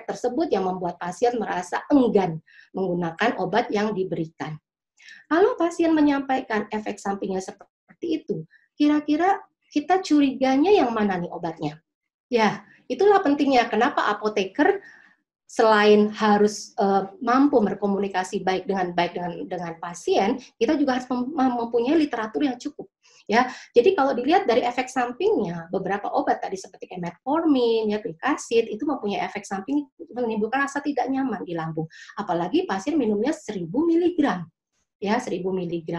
tersebut yang membuat pasien merasa enggan menggunakan obat yang diberikan. Kalau pasien menyampaikan efek sampingnya seperti itu, kira-kira kita curiganya yang mana nih obatnya? Ya, itulah pentingnya kenapa apoteker selain harus mampu berkomunikasi dengan pasien, kita juga harus mempunyai literatur yang cukup. Ya, jadi kalau dilihat dari efek sampingnya, beberapa obat tadi seperti kayak metformin, ya, glycasid, itu mempunyai efek samping menimbulkan rasa tidak nyaman di lambung. Apalagi pasien minumnya 1000 mg. Ya, 1000 mg.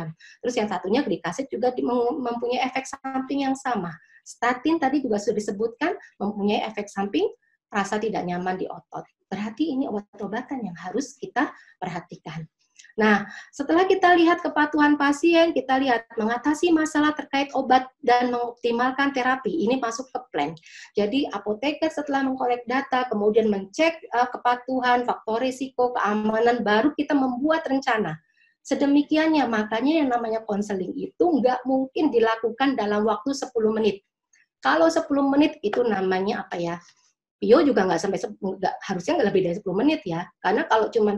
Terus yang satunya glycasid juga mempunyai efek samping yang sama. Statin tadi juga sudah disebutkan mempunyai efek samping rasa tidak nyaman di otot. Berarti ini obat-obatan yang harus kita perhatikan. Nah, setelah kita lihat kepatuhan pasien, kita lihat mengatasi masalah terkait obat dan mengoptimalkan terapi. Ini masuk ke plan. Jadi, apoteker setelah mengkolek data, kemudian mencek kepatuhan, faktor risiko, keamanan, baru kita membuat rencana. Sedemikiannya, makanya yang namanya konseling itu nggak mungkin dilakukan dalam waktu 10 menit. Kalau 10 menit itu namanya apa ya? Pio juga nggak sampai, harusnya nggak lebih dari 10 menit ya. Karena kalau cuman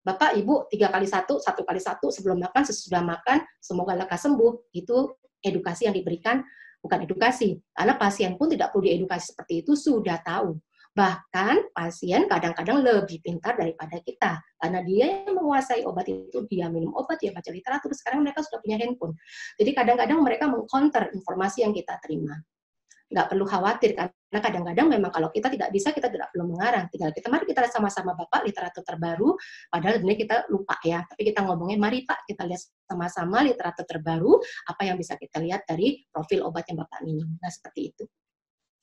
Bapak, Ibu 3x1, 1x1 sebelum makan, sesudah makan, semoga lekas sembuh, itu edukasi yang diberikan, bukan edukasi. Karena pasien pun tidak perlu diedukasi seperti itu, sudah tahu. Bahkan pasien kadang-kadang lebih pintar daripada kita. Karena dia yang menguasai obat itu, dia minum obat, dia baca literatur, sekarang mereka sudah punya handphone. Jadi kadang-kadang mereka meng-counter informasi yang kita terima. Nggak perlu khawatir, karena kadang-kadang memang kalau kita tidak bisa, kita tidak perlu mengarang. Tinggal mari kita sama-sama Bapak literatur terbaru, padahal sebenarnya kita lupa ya, tapi kita ngomongnya, mari Pak, kita lihat sama-sama literatur terbaru, apa yang bisa kita lihat dari profil obat yang Bapak minum. Nah, seperti itu.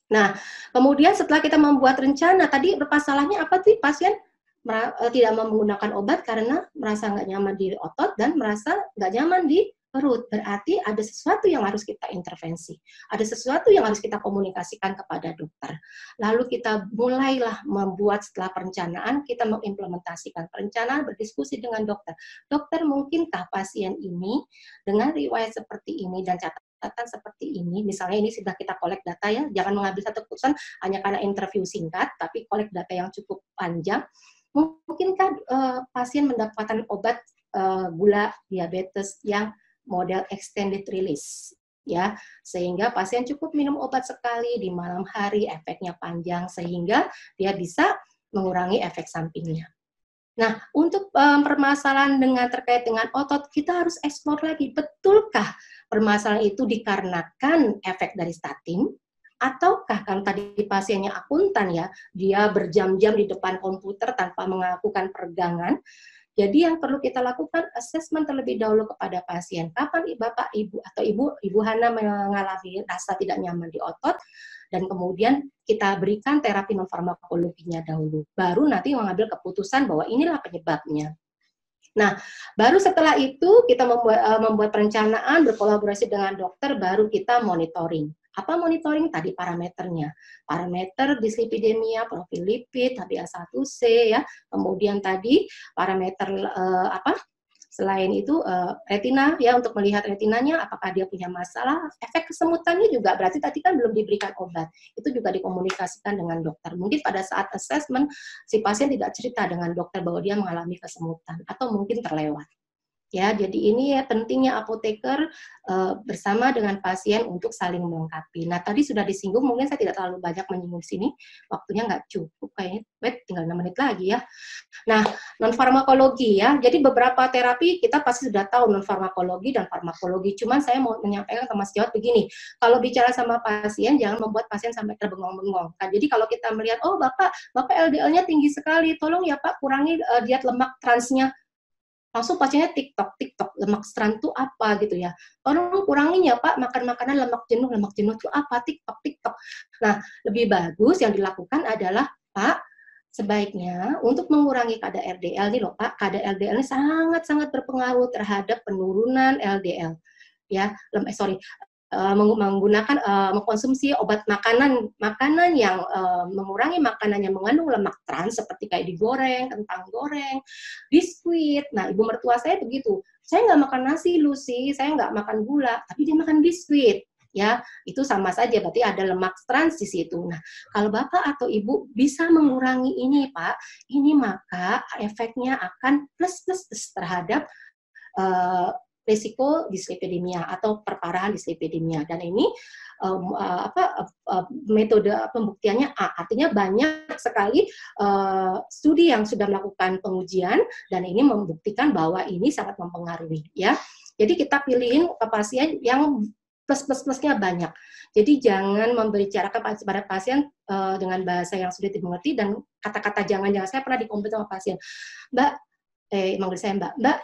Nah, kemudian setelah kita membuat rencana, tadi bermasalahnya apa sih? Pasien tidak mau menggunakan obat karena merasa nggak nyaman di otot dan merasa nggak nyaman di perut. Berarti ada sesuatu yang harus kita intervensi. Ada sesuatu yang harus kita komunikasikan kepada dokter. Lalu kita mulailah membuat setelah perencanaan, kita mengimplementasikan perencanaan, berdiskusi dengan dokter. Dokter, mungkinkah pasien ini dengan riwayat seperti ini dan catatan seperti ini, misalnya ini sudah kita kolek data ya, jangan mengambil satu keputusan hanya karena interview singkat, tapi kolek data yang cukup panjang. Mungkinkah pasien mendapatkan obat gula diabetes yang model extended release, ya, sehingga pasien cukup minum obat sekali di malam hari, efeknya panjang, sehingga dia bisa mengurangi efek sampingnya. Nah, untuk permasalahan terkait dengan otot, kita harus eksplor lagi, betulkah permasalahan itu dikarenakan efek dari statin, ataukah kan tadi pasiennya akuntan ya, dia berjam-jam di depan komputer tanpa melakukan peregangan. Jadi yang perlu kita lakukan asesmen terlebih dahulu kepada pasien. Kapan Bapak, Ibu, atau Ibu Hana mengalami rasa tidak nyaman di otot, dan kemudian kita berikan terapi non-farmakologinya dahulu. Baru nanti mengambil keputusan bahwa inilah penyebabnya. Nah, baru setelah itu kita membuat perencanaan, berkolaborasi dengan dokter, baru kita monitoring. Apa monitoring? Tadi parameternya. Parameter dislipidemia, profil lipid, HbA1c, ya. Kemudian tadi parameter selain itu retina, ya, untuk melihat retinanya apakah dia punya masalah. Efek kesemutannya juga berarti tadi kan belum diberikan obat. Itu juga dikomunikasikan dengan dokter. Mungkin pada saat assessment si pasien tidak cerita dengan dokter bahwa dia mengalami kesemutan atau mungkin terlewat. Ya, jadi ini ya pentingnya apoteker bersama dengan pasien untuk saling melengkapi. Nah, tadi sudah disinggung, mungkin saya tidak terlalu banyak menyinggung di sini, waktunya nggak cukup kayaknya, tinggal 6 menit lagi ya. Nah, non-farmakologi ya, jadi beberapa terapi kita pasti sudah tahu non-farmakologi dan farmakologi, cuman saya mau menyampaikan ke Mas Jawad begini, kalau bicara sama pasien, jangan membuat pasien sampai terbengong-bengong. Kan? Jadi kalau kita melihat, oh Bapak LDL-nya tinggi sekali, tolong ya Pak kurangi diet lemak transnya, langsung pasiennya TikTok, lemak trans itu apa gitu ya. Tolong kurangin ya Pak, makan makanan lemak jenuh itu apa, TikTok. Nah, lebih bagus yang dilakukan adalah, Pak, sebaiknya untuk mengurangi kadar LDL nih loh Pak, kadar LDL ini sangat-sangat berpengaruh terhadap penurunan LDL. Ya, mengkonsumsi obat makanan yang mengurangi makanan yang mengandung lemak trans seperti kayak digoreng, kentang goreng, biskuit. Nah, ibu mertua saya begitu. Saya nggak makan nasi, Lucy, saya nggak makan gula, tapi dia makan biskuit. ya itu sama saja berarti ada lemak trans di situ. Nah, kalau Bapak atau Ibu bisa mengurangi ini Pak, ini maka efeknya akan plus terhadap risiko dislipidemia atau perparahan dislipidemia. Dan ini metode pembuktiannya artinya banyak sekali studi yang sudah melakukan pengujian dan ini membuktikan bahwa ini sangat mempengaruhi ya. Jadi kita pilihin ke pasien yang plus-plusnya banyak. Jadi jangan membicarakan pada pasien dengan bahasa yang sulit dimengerti dan kata-kata jangan-jangan. Saya pernah dikomplain sama pasien, Mbak, manggil saya Mbak,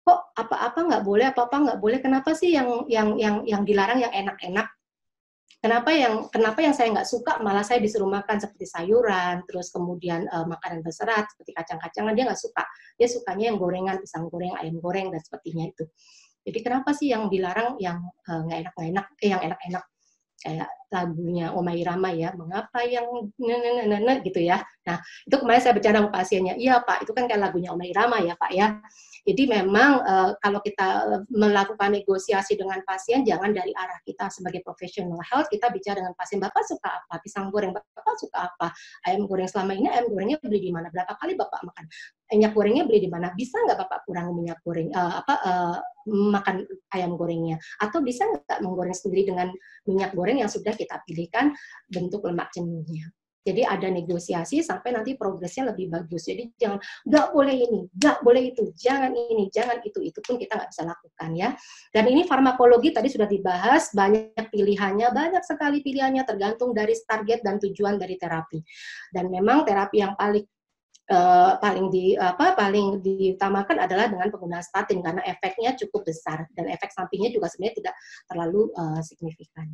kok apa-apa nggak boleh, apa-apa nggak boleh, kenapa sih yang dilarang yang enak-enak? Kenapa yang saya nggak suka malah saya disuruh makan seperti sayuran, terus kemudian makanan berserat seperti kacang-kacangan, dia nggak suka. Dia sukanya yang gorengan, pisang goreng, ayam goreng, dan sepertinya itu. Jadi kenapa sih yang dilarang yang nggak enak-enak, yang enak-enak? Kayak lagunya Omai Rama ya, mengapa yang gitu ya. Nah, itu kemarin saya bercanda sama pasiennya, iya Pak, itu kan kayak lagunya Omai Rama ya Pak ya. Jadi memang kalau kita melakukan negosiasi dengan pasien, jangan dari arah kita sebagai professional health, kita bicara dengan pasien, Bapak suka apa? Pisang goreng, Bapak suka apa? Ayam goreng, selama ini ayam gorengnya beli di mana? Berapa kali Bapak makan? Minyak gorengnya beli di mana? Bisa nggak Bapak kurangi minyak goreng, makan ayam gorengnya? Atau bisa nggak menggoreng sendiri dengan minyak goreng yang sudah kita pilihkan bentuk lemak jenuhnya? Jadi ada negosiasi sampai nanti progresnya lebih bagus. Jadi jangan, nggak boleh ini, nggak boleh itu, jangan ini, jangan itu pun kita nggak bisa lakukan ya. Dan ini farmakologi tadi sudah dibahas, banyak pilihannya, banyak sekali pilihannya tergantung dari target dan tujuan dari terapi. Dan memang terapi yang paling diutamakan adalah dengan penggunaan statin karena efeknya cukup besar dan efek sampingnya juga sebenarnya tidak terlalu signifikan.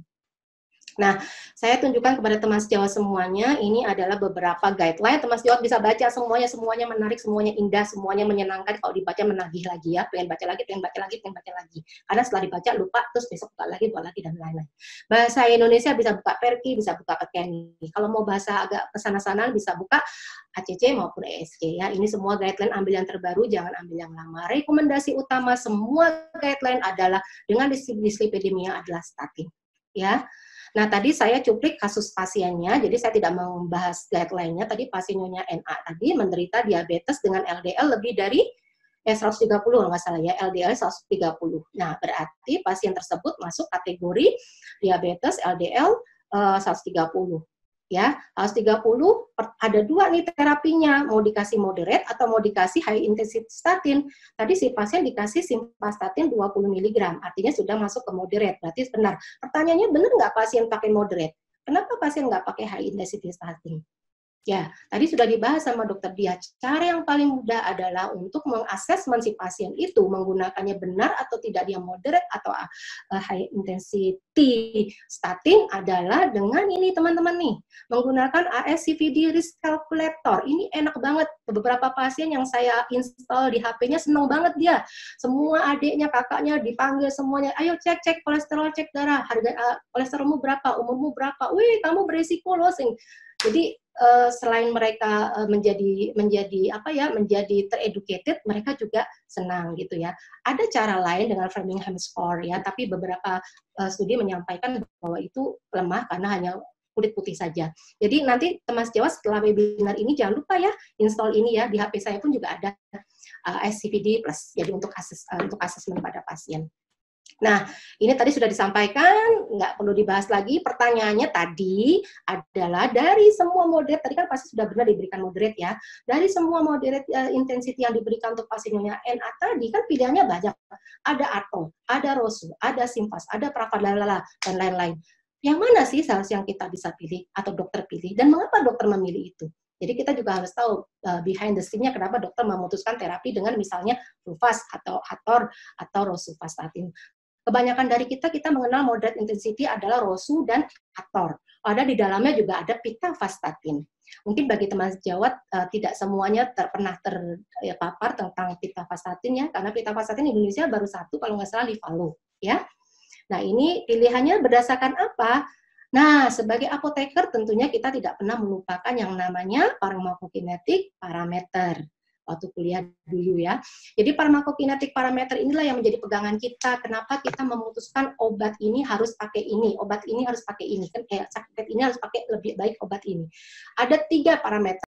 Nah, saya tunjukkan kepada teman sejawat semuanya, ini adalah beberapa guideline. Teman sejawat bisa baca semuanya menarik, semuanya indah, semuanya menyenangkan. Kalau dibaca menagih lagi ya, pengen baca lagi. Karena setelah dibaca lupa, terus besok buka lagi, dan lain-lain. Bahasa Indonesia bisa buka Perki, bisa buka Pekeni. Kalau mau bahasa agak kesana-sana bisa buka ACC maupun ESC ya. Ini semua guideline, ambil yang terbaru, jangan ambil yang lama. Rekomendasi utama semua guideline adalah dengan dislipidemia adalah statin. Ya. Nah, tadi saya cuplik kasus pasiennya, jadi saya tidak membahas guideline-nya. Tadi pasiennya NA tadi menderita diabetes dengan LDL lebih dari 130 kalau nggak salah ya, LDL 130. Nah, berarti pasien tersebut masuk kategori diabetes LDL 130. Ya, 130 ada dua nih terapinya, mau dikasih moderate atau mau dikasih high intensity statin. Tadi si pasien dikasih simvastatin 20 mg, artinya sudah masuk ke moderate, berarti benar. Pertanyaannya benar nggak pasien pakai moderate? Kenapa pasien nggak pakai high intensity statin? Ya, tadi sudah dibahas sama Dokter Dia. Cara yang paling mudah adalah untuk mengasesmen si pasien itu menggunakannya benar atau tidak, dia moderate atau high intensity statin adalah dengan ini teman-teman nih, menggunakan ASCVD risk calculator. Ini enak banget. Beberapa pasien yang saya install di HP-nya senang banget dia. Semua adiknya, kakaknya dipanggil semuanya, ayo cek kolesterol, cek darah, harga kolesterolmu berapa, umurmu berapa, wih kamu beresiko loh. Jadi selain mereka menjadi tereducated, mereka juga senang gitu ya. Ada cara lain dengan Framingham score ya, tapi beberapa studi menyampaikan bahwa itu lemah karena hanya kulit putih saja. Jadi nanti teman sejawat setelah webinar ini jangan lupa ya install ini ya, di HP saya pun juga ada SCVD plus. Jadi untuk asesmen pada pasien. Nah, ini tadi sudah disampaikan, nggak perlu dibahas lagi. Pertanyaannya tadi adalah dari semua moderate, tadi kan pasti sudah benar diberikan moderate ya, dari semua moderate intensity yang diberikan untuk pasiennya NA tadi, kan pilihannya banyak. Ada Atol, ada Rosu, ada Simfas, ada Pravadalala, dan lain-lain. Yang mana sih seharusnya yang kita bisa pilih, atau dokter pilih, dan mengapa dokter memilih itu? Jadi kita juga harus tahu behind the scene-nya kenapa dokter memutuskan terapi dengan misalnya Fluvas atau Ator atau Rosuvastatin. Kebanyakan dari kita mengenal moderate intensity adalah Rosu dan Ator. Ada di dalamnya juga ada pitavastatin. Mungkin bagi teman sejawat tidak semuanya pernah terpapar tentang pitavastatin ya, karena pitavastatin di Indonesia baru satu kalau nggak salah Livalo ya. Nah ini pilihannya berdasarkan apa? Nah sebagai apoteker tentunya kita tidak pernah melupakan yang namanya farmakokinetik parameter. waktu kuliah dulu ya. Jadi farmakokinetik parameter inilah yang menjadi pegangan kita. Kenapa kita memutuskan obat ini harus pakai ini, obat ini harus pakai ini, kan sakit ini harus pakai lebih baik obat ini. Ada 3 parameter